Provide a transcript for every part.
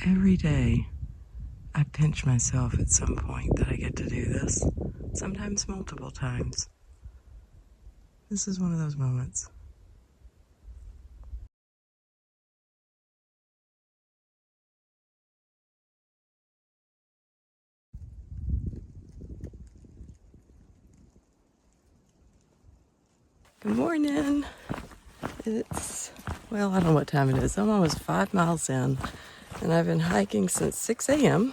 Every day, I pinch myself at some point that I get to do this, sometimes multiple times. This is one of those moments. Good morning. Well, I don't know what time it is. I'm almost 5 miles in, and I've been hiking since 6 a.m.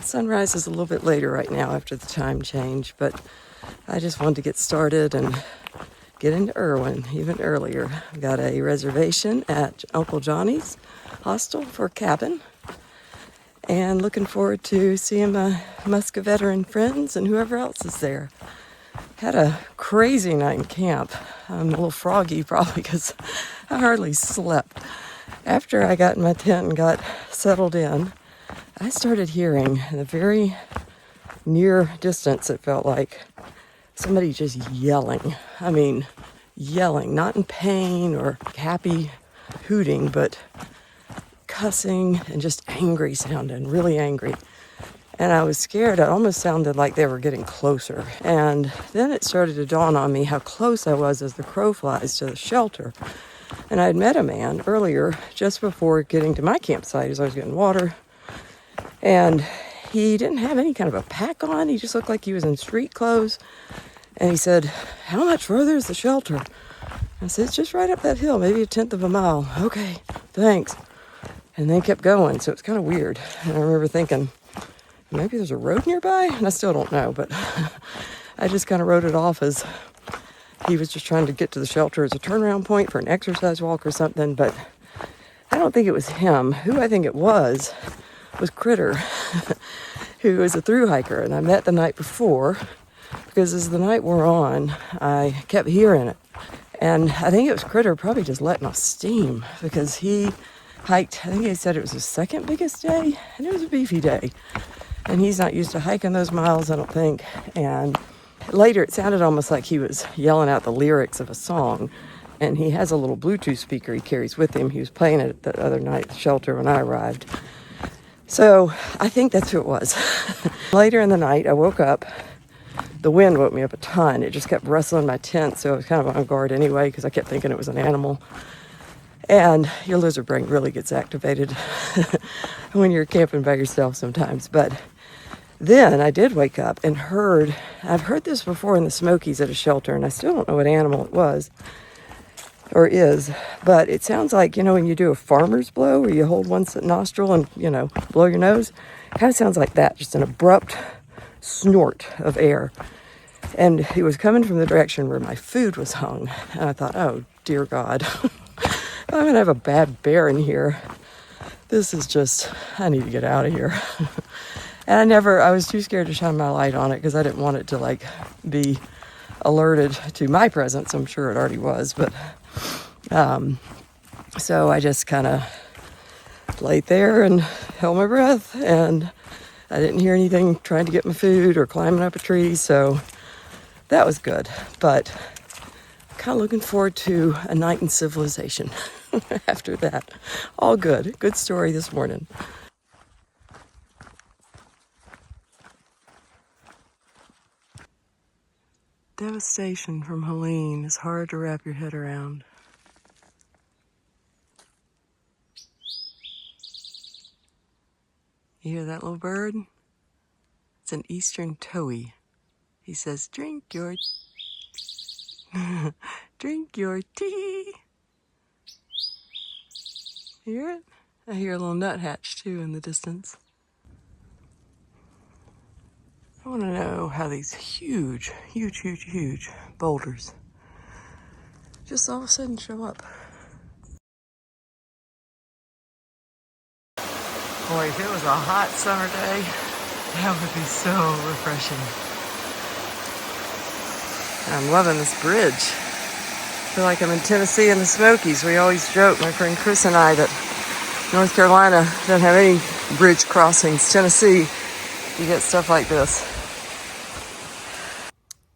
Sunrise is a little bit later right now after the time change, but I just wanted to get started and get into Erwin even earlier. I've got a reservation at Uncle Johnny's hostel for a cabin, and looking forward to seeing my Muska veteran friends and whoever else is there. Had a crazy night in camp. I'm a little froggy probably because I hardly slept. After I got in my tent and got settled in, I started hearing in a very near distance, it felt like, somebody just yelling. I mean, yelling, not in pain or happy hooting, but cussing and just angry sounding, really angry. And I was scared. It almost sounded like they were getting closer. And then it started to dawn on me how close I was as the crow flies to the shelter. And I had met a man earlier, just before getting to my campsite, as I was getting water. And he didn't have any kind of a pack on. He just looked like he was in street clothes. And he said, "How much further is the shelter?" I said, "It's just right up that hill, maybe 1/10 of a mile." "Okay, thanks." And then kept going. So it's kind of weird. And I remember thinking, maybe there's a road nearby, and I still don't know, but I just kind of wrote it off as he was just trying to get to the shelter as a turnaround point for an exercise walk or something, but I don't think it was him. Who I think it was Critter, who is a through hiker, and I met the night before, because as the night wore on, I kept hearing it, and I think it was Critter probably just letting off steam, because he hiked, I think he said it was his second biggest day, and it was a beefy day. And he's not used to hiking those miles, I don't think. And later it sounded almost like he was yelling out the lyrics of a song. And he has a little Bluetooth speaker he carries with him. He was playing it the other night at the shelter when I arrived. So I think that's who it was. Later in the night, I woke up. The wind woke me up a ton. It just kept rustling my tent, so I was kind of on guard anyway, because I kept thinking it was an animal. And your lizard brain really gets activated when you're camping by yourself sometimes. But then I did wake up and I've heard this before in the Smokies at a shelter, and I still don't know what animal it was or is, but it sounds like, when you do a farmer's blow where you hold one nostril and, blow your nose, kind of sounds like that, just an abrupt snort of air. And it was coming from the direction where my food was hung. And I thought, oh, dear God, I'm going to have a bad bear in here. This is just, I need to get out of here. And I was too scared to shine my light on it because I didn't want it to be alerted to my presence. I'm sure it already was, but so I just kind of laid there and held my breath, and I didn't hear anything trying to get my food or climbing up a tree, so that was good. But kind of looking forward to a night in civilization after that. All good. Good story this morning. Devastation from Helene is hard to wrap your head around. You hear that little bird? It's an eastern towhee. He says, drink your tea. Hear it? I hear a little nuthatch too in the distance. I want to know how these huge boulders just all of a sudden show up. Boy, if it was a hot summer day, that would be so refreshing. I'm loving this bridge. I feel like I'm in Tennessee in the Smokies. We always joke, my friend Chris and I, that North Carolina doesn't have any bridge crossings. Tennessee, you get stuff like this.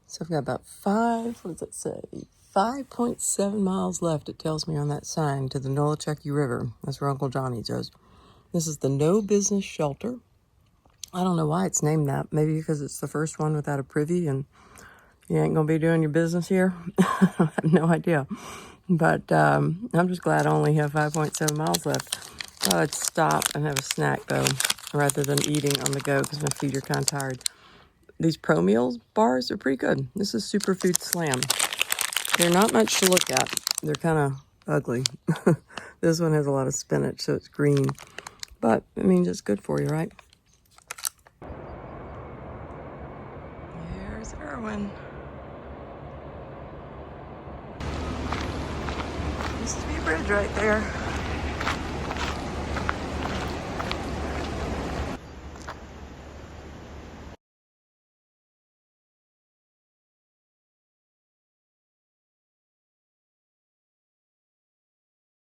So I've got about 5.7 miles left, it tells me on that sign, to the Nolichucky River. That's where Uncle Johnny's is. This is the No Business Shelter. I don't know why it's named that. Maybe because it's the first one without a privy and you ain't gonna be doing your business here. I have no idea. But I'm just glad I only have 5.7 miles left. So I'd stop and have a snack though, rather than eating on the go because my feet are kind of tired. These Pro Meals bars are pretty good. This is Superfood Slam. They're not much to look at. They're kind of ugly. This one has a lot of spinach, so it's green. But, I mean, it's good for you, right? Here's Erwin. Used to be a bridge right there.